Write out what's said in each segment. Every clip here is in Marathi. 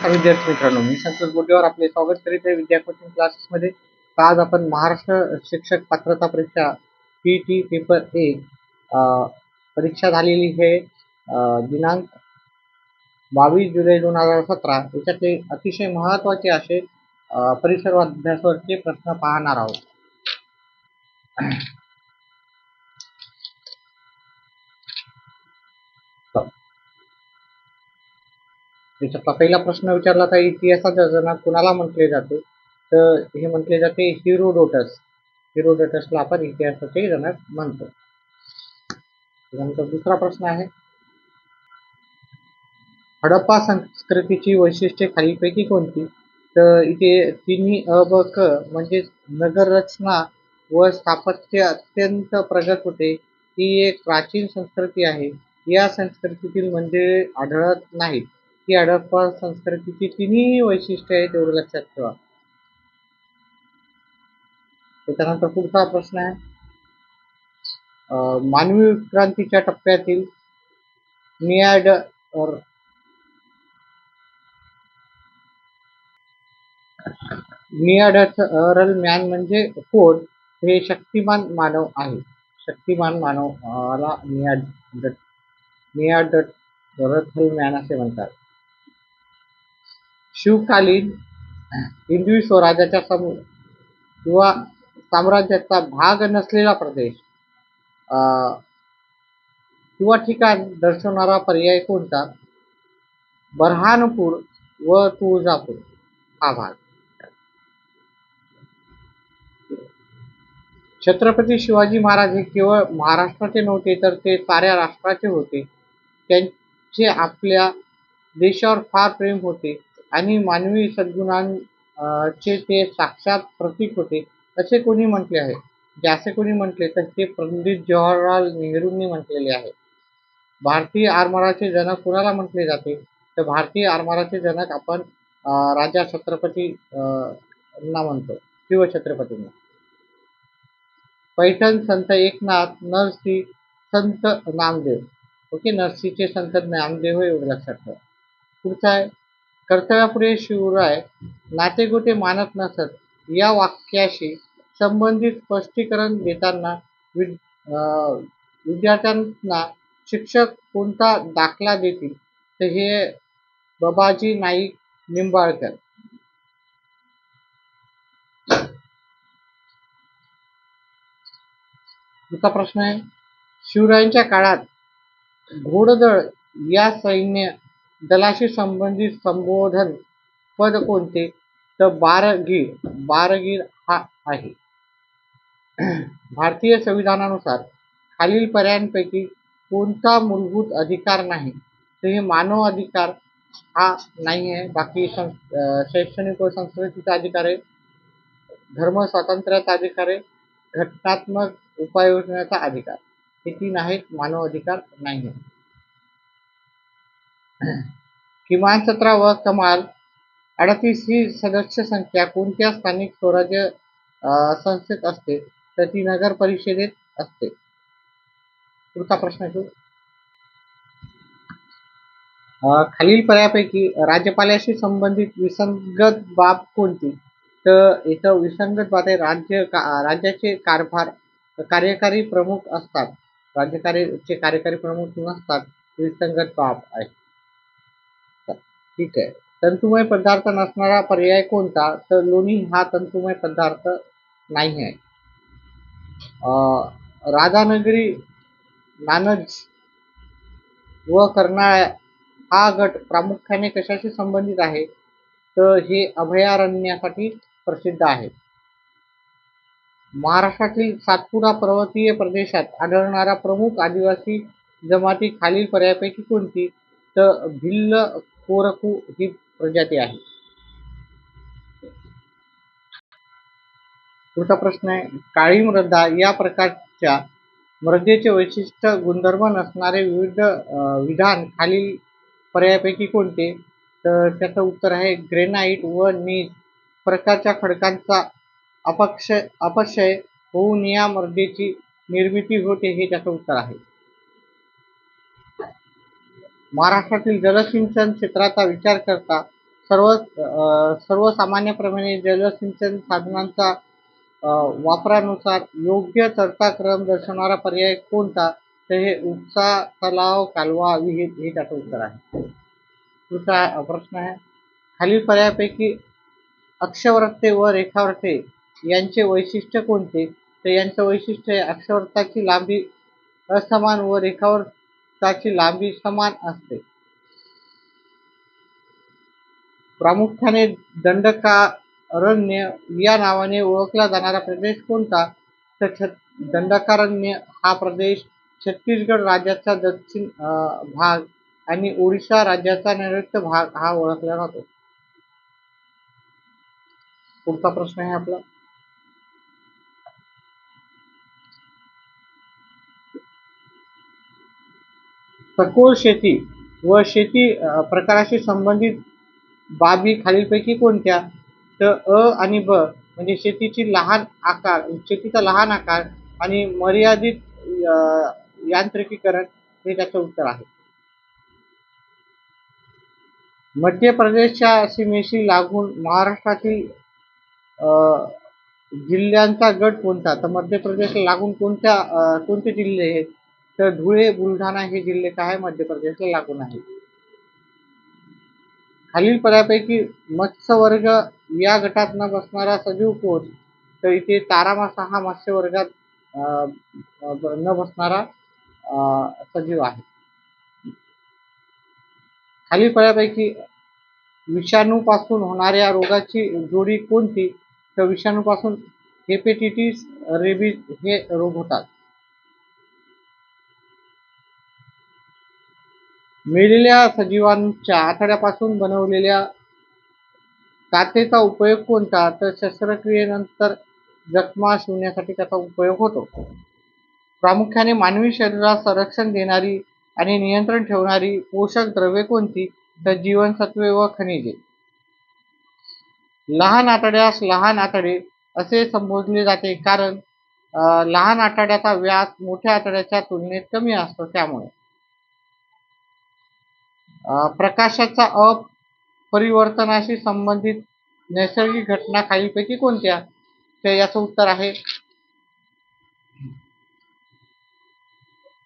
विद्यार्थी मित्रांनो, मी संतोष बोटेवर आपले स्वागत करीत आहे विद्या कोचिंग क्लासेसमध्ये. आज आपण महाराष्ट्र शिक्षक पात्रता परीक्षा PET पेपर 1 परीक्षा झालेली आहे दिनांक 22 जुलै 2017. याच्यातले अतिशय महत्त्वाचे असे परिसर अभ्यासावरचे प्रश्न पाहणार आहोत. त्याच्यातला पहिला प्रश्न विचारला तर इतिहासाचा जनक कुणाला म्हटले जाते? तर हे म्हटले जाते हेरोडोटस. हेरोडोटसला आपण इतिहासाचे जनक म्हणतो. त्यानंतर दुसरा प्रश्न आहे, हडप्पा संस्कृतीची वैशिष्ट्ये खालीलपैकी कोणती? तर इथे तिन्ही अ ब क म्हणजे नगर रचना व स्थापत्य अत्यंत प्रगत होते. ही एक प्राचीन संस्कृती आहे. या संस्कृतीतील मंदिरे आढळत नाहीत. ही हडप्पा संस्कृतीची तिन्ही वैशिष्ट्ये आहेत, एवढं लक्षात ठेवा. त्याच्यानंतर पुढचा प्रश्न आहे, मानवी उत्क्रांतीच्या टप्प्यातील निअँडरथल मॅन म्हणजे कोण? हे शक्तिमान मानव आहे. शक्तिमान मानवाला निअँडरथल मॅन असे म्हणतात. शिवकालीन हिंदवी स्वराज्याच्या किंवा साम्राज्याचा भाग नसलेला प्रदेश किंवा ठिकाण दर्शवणारा पर्याय कोणता? बऱ्हाणपूर व तुळजापूर हा भाग. छत्रपती शिवाजी महाराज हे केवळ महाराष्ट्राचे नव्हते, तर ते साऱ्या राष्ट्राचे होते. त्यांचे आपल्या देशावर फार प्रेम होते आणि मानवी सद्गुणांचे ते साक्षात प्रतीक होते, असे कोणी म्हटले आहे? असे कोणी म्हटले तर ते पंडित जवाहरलाल नेहरूंनी म्हटलेले आहे. भारतीय आरमाराचे जनक कुणाला म्हटले जाते? तर भारतीय आरमाराचे जनक आपण राजा छत्रपती ना म्हणतो, शिवछत्रपतींना. पैठण संत एकनाथ, नरसी संत नामदेव. ओके, नरसीचे संत नामदेव हे एवढं लक्षात ठेवा. पुढचा आहे, कर्तव्यापुढे शिवराय नातेगोते मानत नसत या वाक्याशी संबंधित स्पष्टीकरण देताना विद्यार्थ्यांना शिक्षक कोणता दाखला देतील? तर हे बाबाजी नाईक निंबाळकर. दुसरा प्रश्न आहे, शिवरायांच्या काळात घोडदळ या सैन्य दलाशी संबंधित संबोधन पद कोणते? तर बारगीर हा आहे. भारतीय संविधानानुसार खालील पर्यायांपैकी कोणता मूलभूत अधिकार नाही? तर हे मानव अधिकार हा नाही आहे. बाकी शैक्षणिक व संस्कृतीचा अधिकार आहे, धर्म स्वातंत्र्याचा अधिकार आहे, घटनात्मक उपाययोजनेचा अधिकार. हे तीन आहेत, मानव अधिकार नाही आहे. किमान 17 व कमाल 38 ही सदस्य संख्या कोणत्या स्थानिक स्वराज्य संस्थेत असते? तर ती नगर परिषदेत असते. पुढचा प्रश्न घेऊ, खालील पर्यायापैकी राज्यपालाशी संबंधित विसंगत बाब कोणती? तर इथं विसंगत बाब आहे, राज्याचे कार्यकारी प्रमुख असतात, राज्यकारीचे कार्यकारी प्रमुख नसतात, विसंगत बाब आहे. ठीक आहे. तंतुमय पदार्थ नसणारा पर्याय कोणता? तर लोणी हा तंतुमय पदार्थ नाही आहे. राधानगरी, नानज व कर्नाळा हा गट प्रामुख्याने कशाशी संबंधित आहे? तर हे अभयारण्यासाठी प्रसिद्ध आहे. महाराष्ट्रातील सातपुडा पर्वतीय प्रदेशात आढळणारा प्रमुख आदिवासी जमाती खालील पर्यायापैकी कोणती? तर भिल्ल कोरकू ही प्रजाती आहे. पुढचा प्रश्न आहे, काळी मृदा या प्रकारच्या मृदेचे वैशिष्ट्य गुणधर्म नसणारे विविध विधान खालील पर्यायापैकी कोणते? तर त्याचं उत्तर आहे ग्रेनाइट व नीस प्रकारच्या खडकांचा अपक्षय होऊन या मृदेची निर्मिती होते, हे त्याचं उत्तर आहे. महाराष्ट्रातील जलसिंचन क्षेत्राचा विचार करता सर्वसामान्यप्रमाणे जलसिंचन साधनांचा वापरानुसार योग्य चढता क्रम दर्शवणारा पर्याय कोणता? तर हे उपसा, तलाव, कालवा, विहीर हे त्याचं उत्तर आहे. पुढचा प्रश्न आहे, खालील पर्यायापैकी अक्षवृत्ते व रेखावृत्ते यांचे वैशिष्ट्य कोणते? तर यांचं वैशिष्ट्य आहे अक्षवृत्ताची लांबी असमान व रेखावृत्ताची लांबी समान असते. प्रामुख्याने दंडकारण्य या नावाने ओळखला जाणारा प्रदेश कोणता? तर दंडकारण्य हा प्रदेश छत्तीसगड राज्याचा दक्षिण भाग आणि ओडिशा राज्याचा नैऋत्य भाग हा ओळखला जातो. पुढचा प्रश्न आहे आपला, सखोल शेती व शेती प्रकाराशी संबंधित बाबी खालीलपैकी कोणत्या? तर अ आणि ब म्हणजे शेतीचा लहान आकार आणि मर्यादित यांत्रिकीकरण हे त्याचं उत्तर आहे. मध्य प्रदेशच्या सीमेशी लागून महाराष्ट्रातील जिल्ह्यांचा गट कोणता? तर मध्य प्रदेशला लागून कोणते जिल्हे आहेत? तर धुळे, बुलढाणा हे जिल्हे काय मध्य प्रदेशला लागून आहेत. खालील पर्यायापैकी मत्स्यवर्ग या गटात न बसणारा सजीव कोण? तर इथे तारामासा हा मत्स्य वर्गात न बसणारा सजीव आहे. खालील पर्यायापैकी विषाणूपासून होणाऱ्या रोगाची जोडी कोणती? तर विषाणूपासून हेपेटिटिस, रेबीज हे रोग होतात. मेलेल्या सजीवांच्या आतड्यापासून बनवलेल्या काथेचा उपयोग कोणता? तर शस्त्रक्रियेनंतर जखमा शिवण्यासाठी त्याचा उपयोग होतो. प्रामुख्याने मानवी शरीरास संरक्षण देणारी आणि नियंत्रण ठेवणारी पोषक द्रव्ये कोणती? तर जीवनसत्वे व खनिजे. लहान आतड्यास लहान आतडे असे संबोधले जाते कारण लहान आतड्याचा व्यास मोठ्या आतड्याच्या तुलनेत कमी असतो. त्यामुळे प्रकाशाच्या अपरिवर्तनाशी संबंधित नैसर्गिक घटना खालीलपैकी कोणत्या? तर याचं उत्तर आहे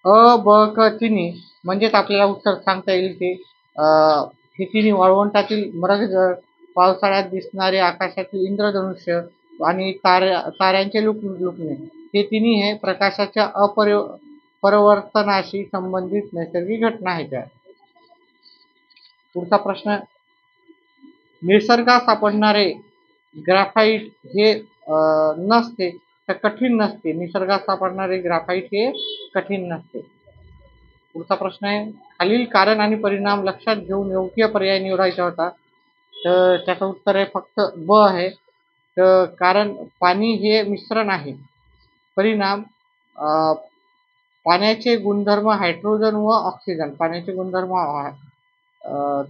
अ, ब, क तिन्ही. म्हणजेच आपल्याला उत्तर सांगता येईल की हे तिन्ही वाळवंटातील मरगजळ, पावसाळ्यात दिसणारे आकाशातील इंद्रधनुष्य आणि ताऱ्यांचे लुकणे हे तिन्ही हे प्रकाशाच्या अपरिवर्तनाशी संबंधित नैसर्गिक घटना आहेत. पुढचा प्रश्न, निसर्गात सापडणारे ग्राफाईट हे नसते तर कठीण नसते. निसर्गात सापडणारे ग्राफाईट हे कठीण नसते. पुढचा प्रश्न आहे, खालील कारण आणि परिणाम लक्षात घेऊन योग्य पर्याय निवडायचा होता. तर त्याचं उत्तर आहे फक्त ब आहे. तर कारण पाणी हे मिश्रण आहे. परिणाम, पाण्याचे गुणधर्म हायड्रोजन व ऑक्सिजन. पाण्याचे गुणधर्म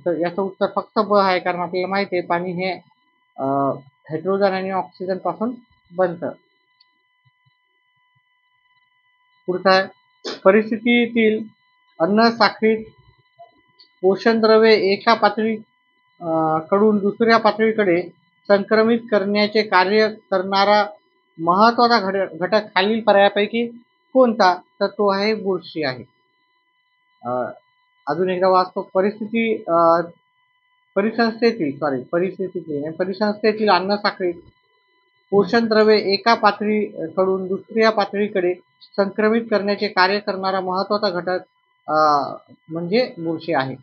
तर याचं उत्तर फक्त ब आहे कारण आपल्याला माहिती आहे पाणी हे हायड्रोजन आणि ऑक्सिजन पासून बनतं. पुढचा आहे, परिस्थितीतील अन्न साखळीत पोषण द्रव्ये एका पातळी कडून दुसऱ्या पातळीकडे संक्रमित करण्याचे कार्य करणारा महत्वाचा घटक खालील पर्यायापैकी कोणता? तर तो आहे बुरशी आहे. अजून एकदा वाचतो, परिसंस्थेतील अन्न साखळीत पोषण द्रव्ये एका पातळीकडून दुसऱ्या पातळीकडे संक्रमित करण्याचे कार्य करणारा महत्वाचा घटक म्हणजे बुरशी आहे.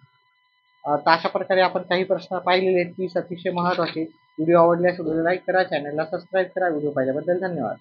तर अशा प्रकारे आपण काही प्रश्न पाहिलेले आहेत की अतिशय महत्वाचे. व्हिडिओ आवडल्यास व्हिडिओला लाईक करा, चॅनलला सबस्क्राईब करा. व्हिडिओ पाहिल्याबद्दल धन्यवाद.